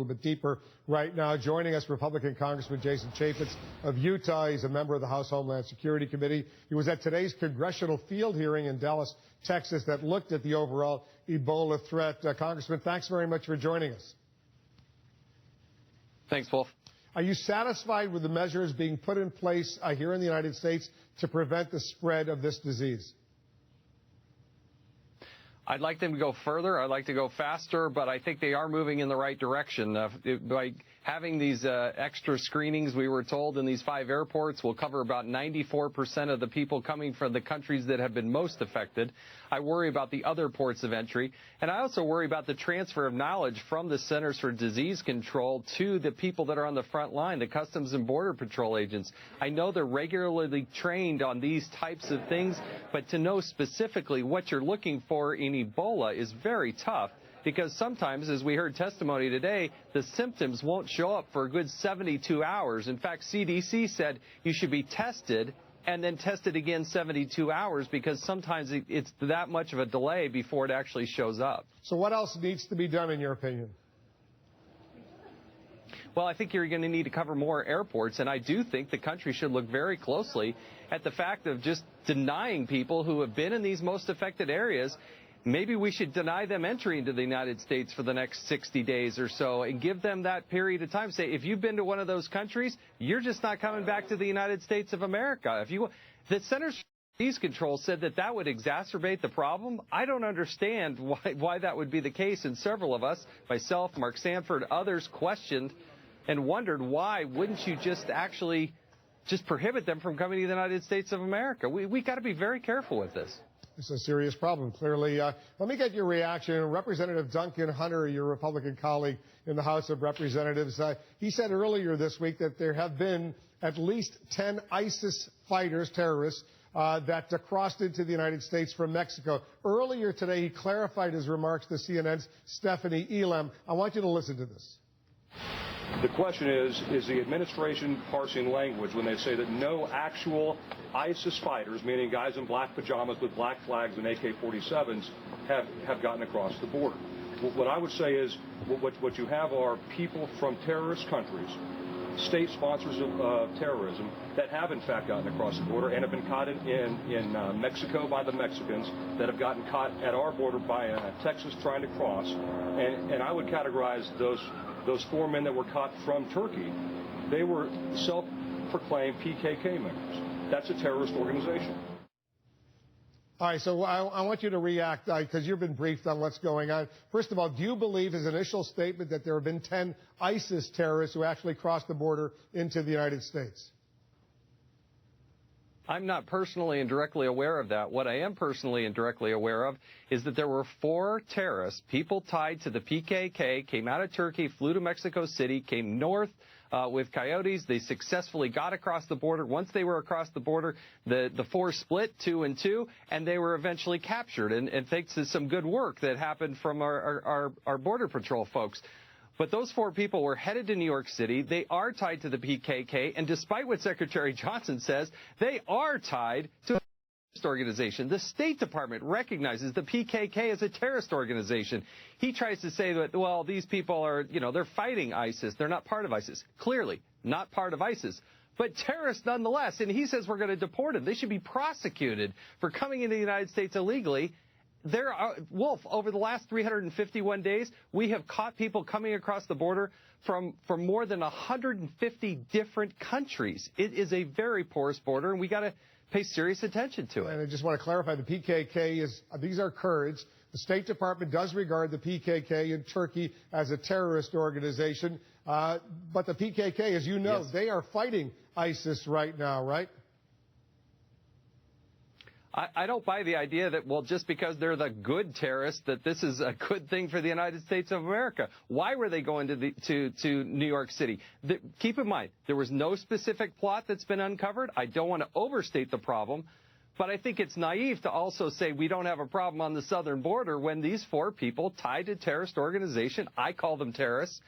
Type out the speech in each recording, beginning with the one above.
little bit deeper right now. Joining us, Republican Congressman Jason Chaffetz of Utah. He's a member of the House Homeland Security Committee. He was at today's congressional field hearing in Dallas, Texas, that looked at the overall Ebola threat. Congressman, thanks very much for joining us. Thanks, Wolf. Are you satisfied with the measures being put in place here in the United States to prevent the spread of this disease? I'd like them to go further. I'd like to go faster, but I think they are moving in the right direction. By having these extra screenings, we were told, in these 5 airports will cover about 94% of the people coming from the countries that have been most affected. I worry about the other ports of entry, and I also worry about the transfer of knowledge from the Centers for Disease Control to the people that are on the front line, the Customs and Border Patrol agents. I know they're regularly trained on these types of things, but to know specifically what you're looking for in Ebola is very tough, because sometimes, as we heard testimony today, the symptoms won't show up for a good 72 hours. In fact, CDC said you should be tested and then tested again 72 hours, because sometimes it's that much of a delay before it actually shows up. So what else needs to be done, in your opinion? Well, I think you're going to need to cover more airports, and I do think the country should look very closely at the fact of just denying people who have been in these most affected areas. Maybe we should deny them entry into the United States for the next 60 days or so and give them that period of time. Say, if you've been to one of those countries, you're just not coming back to the United States of America. The Centers for Disease Control said that would exacerbate the problem. I don't understand why that would be the case, and several of us, myself, Mark Sanford, others, questioned and wondered, why wouldn't you just actually just prohibit them from coming to the United States of America? We got to be very careful with this. It's a serious problem, clearly. Let me get your reaction. Representative Duncan Hunter, your Republican colleague in the House of Representatives, he said earlier this week that there have been at least 10 ISIS fighters, terrorists, that crossed into the United States from Mexico. Earlier today, he clarified his remarks to CNN's Stephanie Elam. I want you to listen to this. The question is the administration parsing language when they say that no actual ISIS fighters, meaning guys in black pajamas with black flags and AK-47s, have gotten across the border? What I would say is what you have are people from terrorist countries, state sponsors of terrorism, that have in fact gotten across the border and have been caught in Mexico by the Mexicans, that have gotten caught at our border by Texas trying to cross. And I would categorize those 4 men that were caught from Turkey, they were self-proclaimed PKK members. That's a terrorist organization. All right, so I want you to react, because you've been briefed on what's going on. First of all, do you believe his initial statement that there have been 10 ISIS terrorists who actually crossed the border into the United States? I'm not personally and directly aware of that. What I am personally and directly aware of is that there were 4 terrorists, people tied to the PKK, came out of Turkey, flew to Mexico City, came north with coyotes. They successfully got across the border. Once they were across the border, the 4 split 2 and 2, and they were eventually captured. And thanks to some good work that happened from our Border Patrol folks. But those 4 people were headed to New York City. They are tied to the PKK, and despite what Secretary Johnson says, they are tied to a terrorist organization. The State Department recognizes the PKK as a terrorist organization. He tries to say that, well, these people are, they're fighting ISIS. They're not part of ISIS. Clearly, not part of ISIS. But terrorists nonetheless, and he says we're going to deport them. They should be prosecuted for coming into the United States illegally. Wolf, over the last 351 days, we have caught people coming across the border from more than 150 different countries. It is a very porous border, and we got to pay serious attention to it. And I just want to clarify, the PKK these are Kurds. The State Department does regard the PKK in Turkey as a terrorist organization. But the PKK, as you know, yes, they are fighting ISIS right now, right? I don't buy the idea that, well, just because they're the good terrorists, that this is a good thing for the United States of America. Why were they going to New York City? Keep in mind, there was no specific plot that's been uncovered. I don't want to overstate the problem, but I think it's naive to also say we don't have a problem on the southern border when these 4 people tied to terrorist organization, I call them terrorists,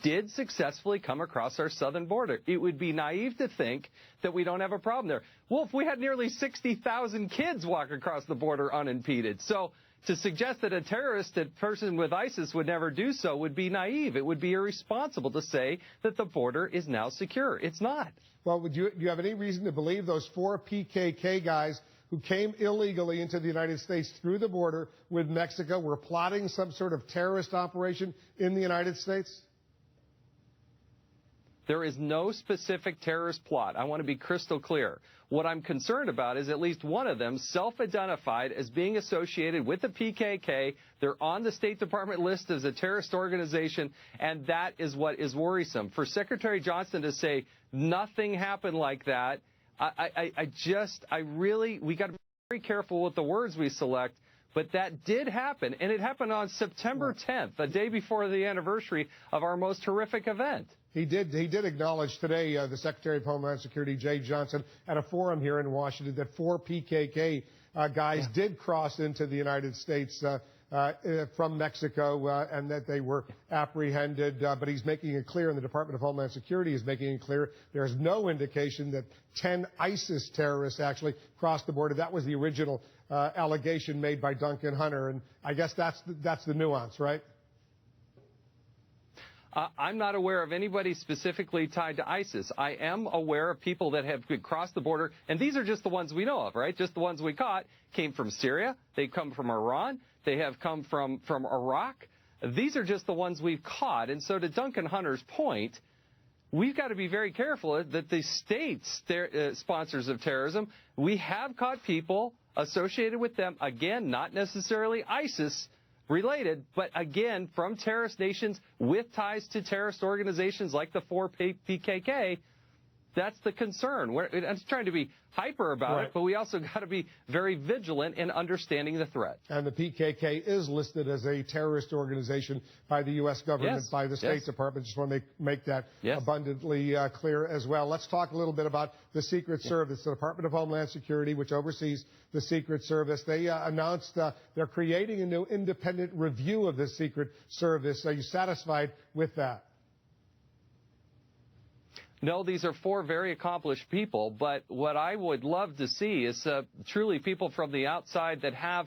did successfully come across our southern border. It would be naive to think that we don't have a problem there. Wolf, we had nearly 60,000 kids walk across the border unimpeded. So to suggest that a terroristic person with ISIS would never do so would be naive. It would be irresponsible to say that the border is now secure. It's not. Well, do you have any reason to believe those 4 PKK guys who came illegally into the United States through the border with Mexico were plotting some sort of terrorist operation in the United States? There is no specific terrorist plot. I want to be crystal clear. What I'm concerned about is at least one of them self-identified as being associated with the PKK. They're on the State Department list as a terrorist organization, and that is what is worrisome. For Secretary Johnson to say nothing happened like that, we got to be very careful with the words we select. But that did happen, and it happened on September 10th, the day before the anniversary of our most horrific event. He did acknowledge today, the Secretary of Homeland Security, Jay Johnson, at a forum here in Washington, that 4 PKK guys did cross into the United States from Mexico, and that they were apprehended. But he's making it clear, and the Department of Homeland Security is making it clear, there's no indication that 10 ISIS terrorists actually crossed the border. That was the original allegation made by Duncan Hunter, and I guess that's the nuance, right? I'm not aware of anybody specifically tied to ISIS. I am aware of people that have crossed the border, and these are just the ones we know of, right? Just the ones we caught came from Syria. They come from Iran. They have come from Iraq. These are just the ones we've caught. And so to Duncan Hunter's point, we've got to be very careful that the states, sponsors of terrorism, we have caught people associated with them, again, not necessarily ISIS related, but again, from terrorist nations with ties to terrorist organizations like the 4 PKK. That's the concern. I'm trying to be hyper about it, but we also got to be very vigilant in understanding the threat. And the PKK is listed as a terrorist organization by the U.S. government, by the State Department. Just want to make that abundantly clear as well. Let's talk a little bit about the Secret Service. The Department of Homeland Security, which oversees the Secret Service, they announced they're creating a new independent review of the Secret Service. Are you satisfied with that? No, these are 4 very accomplished people, but what I would love to see is truly people from the outside that have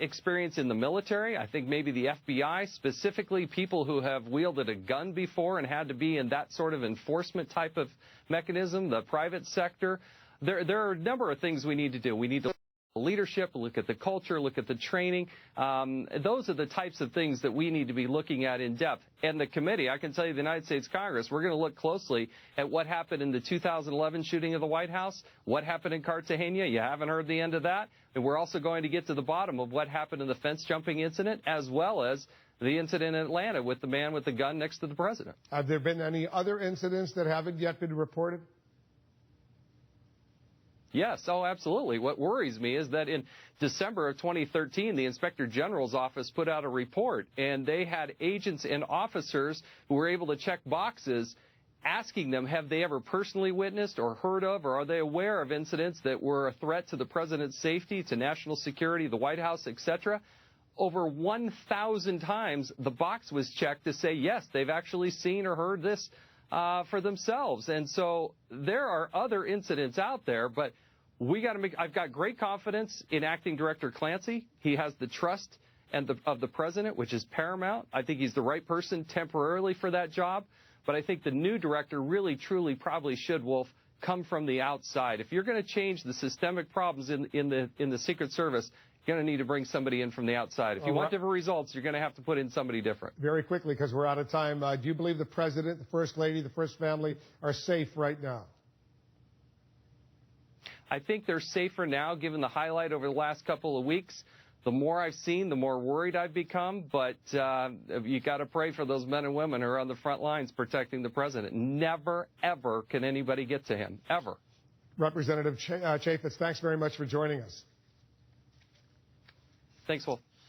experience in the military. I think maybe the FBI, specifically people who have wielded a gun before and had to be in that sort of enforcement type of mechanism, the private sector. There are a number of things we need to do. We need to leadership, look at the culture, look at the training. Those are the types of things that we need to be looking at in depth. And the committee, I can tell you, the United States Congress, we're going to look closely at what happened in the 2011 shooting of the White House, what happened in Cartagena. You haven't heard the end of that. And we're also going to get to the bottom of what happened in the fence jumping incident, as well as the incident in Atlanta with the man with the gun next to the president. Have there been any other incidents that haven't yet been reported? Yes, oh, absolutely. What worries me is that in December of 2013, the Inspector General's office put out a report, and they had agents and officers who were able to check boxes asking them, have they ever personally witnessed or heard of, or are they aware of incidents that were a threat to the president's safety, to national security, the White House, etc.? Over 1,000 times, the box was checked to say, yes, they've actually seen or heard this for themselves. And so there are other incidents out there, but I've got great confidence in Acting Director Clancy. He has the trust of the president, which is paramount. I think he's the right person temporarily for that job. But I think the new director really, truly, probably should, Wolf, come from the outside. If you're going to change the systemic problems in the Secret Service, you're going to need to bring somebody in from the outside. If you want different results, you're going to have to put in somebody different. Very quickly, because we're out of time, do you believe the president, the first lady, the first family are safe right now? I think they're safer now, given the highlight over the last couple of weeks. The more I've seen, the more worried I've become. But you got to pray for those men and women who are on the front lines protecting the president. Never, ever can anybody get to him, ever. Representative Chaffetz, thanks very much for joining us. Thanks, Wolf.